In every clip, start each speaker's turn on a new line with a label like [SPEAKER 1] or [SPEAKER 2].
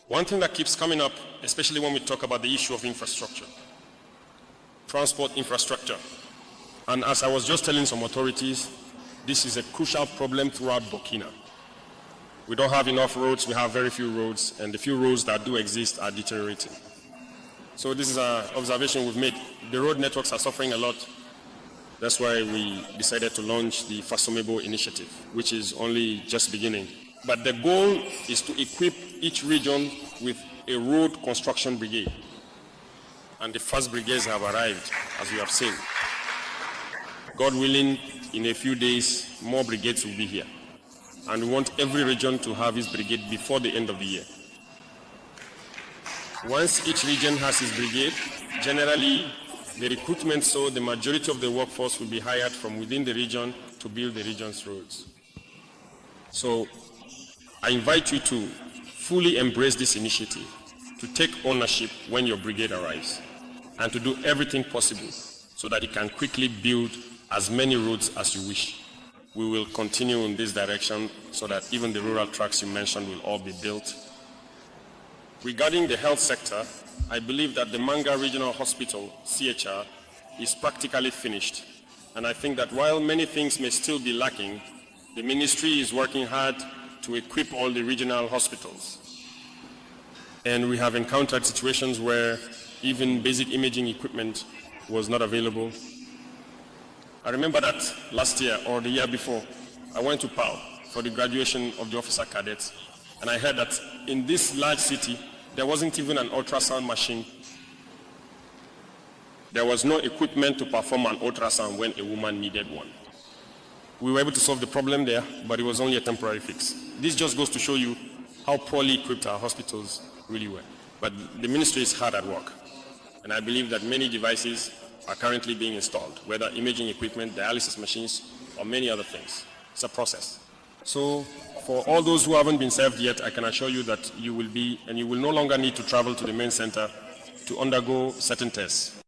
[SPEAKER 1] One thing that keeps coming up, especially when we talk about the issue of infrastructure, transport infrastructure. And as I was just telling some authorities, this is a crucial problem throughout Burkina. We don't have enough roads, we have very few roads, and the few roads that do exist are deteriorating. So this is an observation we've made. The road networks are suffering a lot. That's why we decided to launch the Fasomebo initiative, which is only just beginning. But the goal is to equip each region with a road construction brigade. And the first brigades have arrived, as you have seen. God willing, in a few days, more brigades will be here. And we want every region to have its brigade before the end of the year. Once each region has its brigade, generally the recruitment, so the majority of the workforce will be hired from within the region to build the region's roads. So I invite you to fully embrace this initiative, to take ownership when your brigade arrives, and to do everything possible so that it can quickly build as many roads as you wish. We will continue in this direction so that even the rural tracks you mentioned will all be built. Regarding the health sector, I believe that the Manga Regional Hospital, CHR, is practically finished. And I think that while many things may still be lacking, the ministry is working hard to equip all the regional hospitals. And we have encountered situations where even basic imaging equipment was not available. I remember that last year or the year before, I went to PAL for the graduation of the officer cadets, and I heard that in this large city, there wasn't even an ultrasound machine. There was no equipment to perform an ultrasound when a woman needed one. We were able to solve the problem there, but it was only a temporary fix. This just goes to show you how poorly equipped our hospitals really were. But the ministry is hard at work, and I believe that many devices are currently being installed, whether imaging equipment, dialysis machines, or many other things. It's a process. So for all those who haven't been served yet, I can assure you that you will be, and you will no longer need to travel to the main center to undergo certain tests.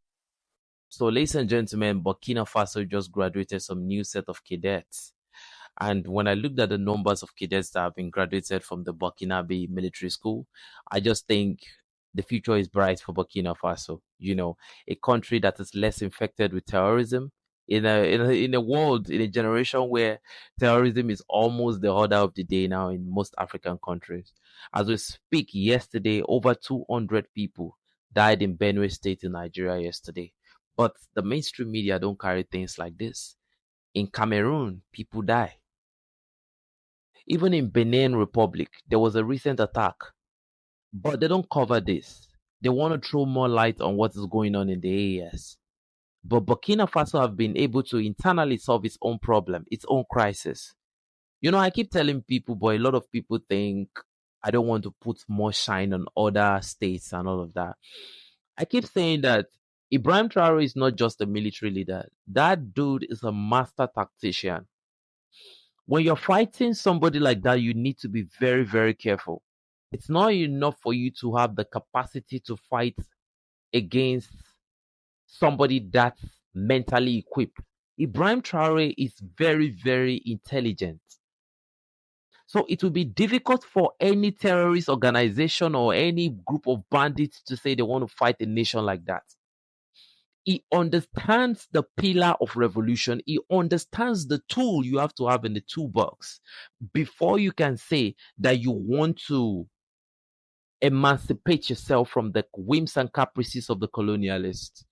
[SPEAKER 2] So, ladies and gentlemen, Burkina Faso just graduated some new set of cadets. And when I looked at the numbers of cadets that have been graduated from the Burkinabe military school, I just think the future is bright for Burkina Faso. You know, a country that is less infected with terrorism in a world, in a generation where terrorism is almost the order of the day now in most African countries. As we speak, yesterday, over 200 people died in Benue State in Nigeria yesterday. But the mainstream media don't carry things like this. In Cameroon, people die. Even in Benin Republic, there was a recent attack. But they don't cover this. They want to throw more light on what is going on in the AES. But Burkina Faso have been able to internally solve its own problem, its own crisis. You know, I keep telling people, but a lot of people think I don't want to put more shine on other states and all of that. I keep saying that Ibrahim Traoré is not just a military leader. That dude is a master tactician. When you're fighting somebody like that, you need to be very, very careful. It's not enough for you to have the capacity to fight against somebody that's mentally equipped. Ibrahim Traoré is very, very intelligent. So it will be difficult for any terrorist organization or any group of bandits to say they want to fight a nation like that. He understands the pillar of revolution. He understands the tool you have to have in the toolbox before you can say that you want to emancipate yourself from the whims and caprices of the colonialists.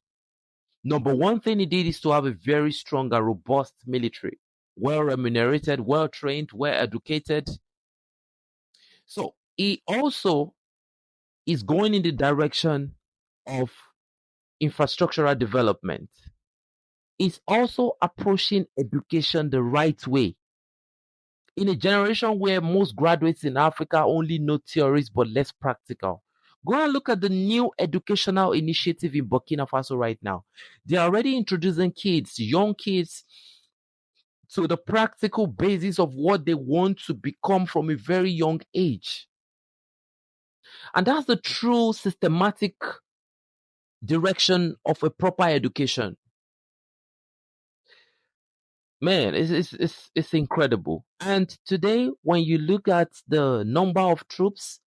[SPEAKER 2] Number one thing he did is to have a very strong and robust military, well remunerated, well trained, well educated. So he also is going in the direction of infrastructural development. He's also approaching education the right way. In a generation where most graduates in Africa only know theories but less practical, go and look at the new educational initiative in Burkina Faso right now. They're already introducing kids, young kids, to the practical basis of what they want to become from a very young age. And that's the true systematic direction of a proper education. Man, it's incredible. And today, when you look at the number of troops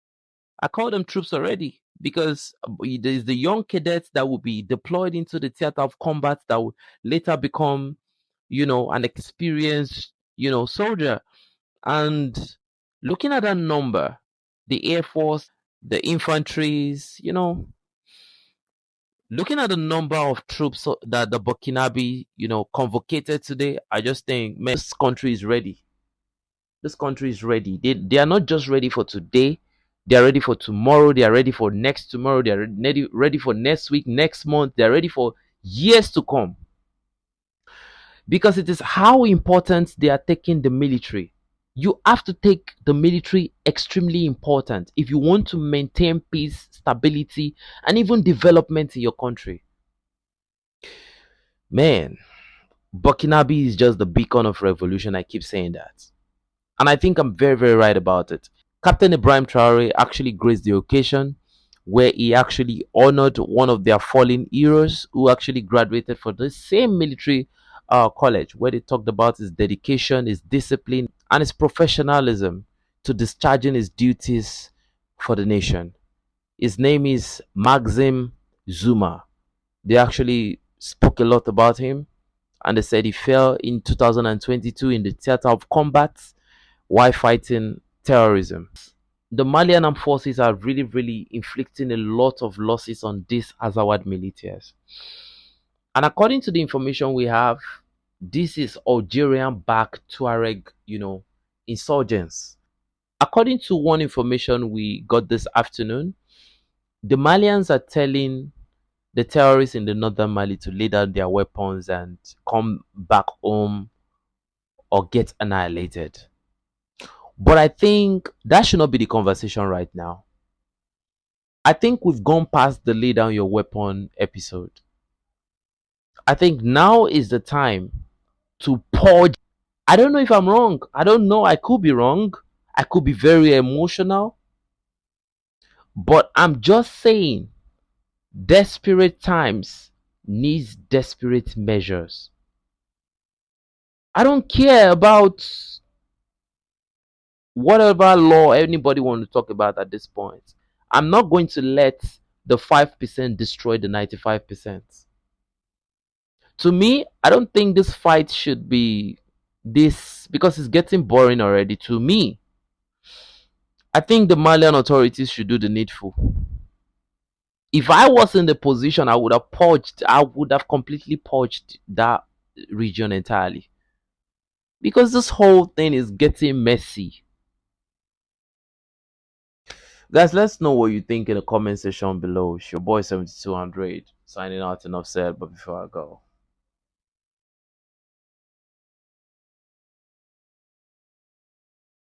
[SPEAKER 2] I call them troops already because there's the young cadets that will be deployed into the theater of combat that will later become, an experienced, soldier. And looking at that number, the Air Force, the infantries, looking at the number of troops that the Burkinabe, convocated today, I just think, man, this country is ready. This country is ready. They are not just ready for today. They are ready for tomorrow. They are ready for next tomorrow. They are ready for next week, next month. They are ready for years to come. Because it is how important they are taking the military. You have to take the military extremely important if you want to maintain peace, stability, and even development in your country. Man, Burkinabe is just the beacon of revolution. I keep saying that. And I think I'm very, very right about it. Captain Ibrahim Traoré actually graced the occasion where he actually honored one of their fallen heroes who actually graduated from the same military college, where they talked about his dedication, his discipline, and his professionalism to discharging his duties for the nation. His name is Maxim Zuma. They actually spoke a lot about him, and they said he fell in 2022 in the theater of combat while fighting terrorism. The Malian armed forces are really, really inflicting a lot of losses on these Azawad militias. And according to the information we have, this is Algerian-backed Tuareg, insurgents. According to one information we got this afternoon, the Malians are telling the terrorists in the northern Mali to lay down their weapons and come back home or get annihilated. But I think that should not be the conversation right now. I think we've gone past the lay down your weapon episode. I think now is the time to purge. I don't know if I'm wrong. I don't know. I could be wrong. I could be very emotional. But I'm just saying, desperate times needs desperate measures. I don't care about whatever law anybody want to talk about at this point. I'm not going to let the 5% destroy the 95%. To me, I don't think this fight should be this because it's getting boring already. To me, I think the Malian authorities should do the needful. If I was in the position, I would have completely purged that region entirely. Because this whole thing is getting messy. Guys, let's know what you think in the comment section below. It's your boy 7200 signing out, enough said, but before I go.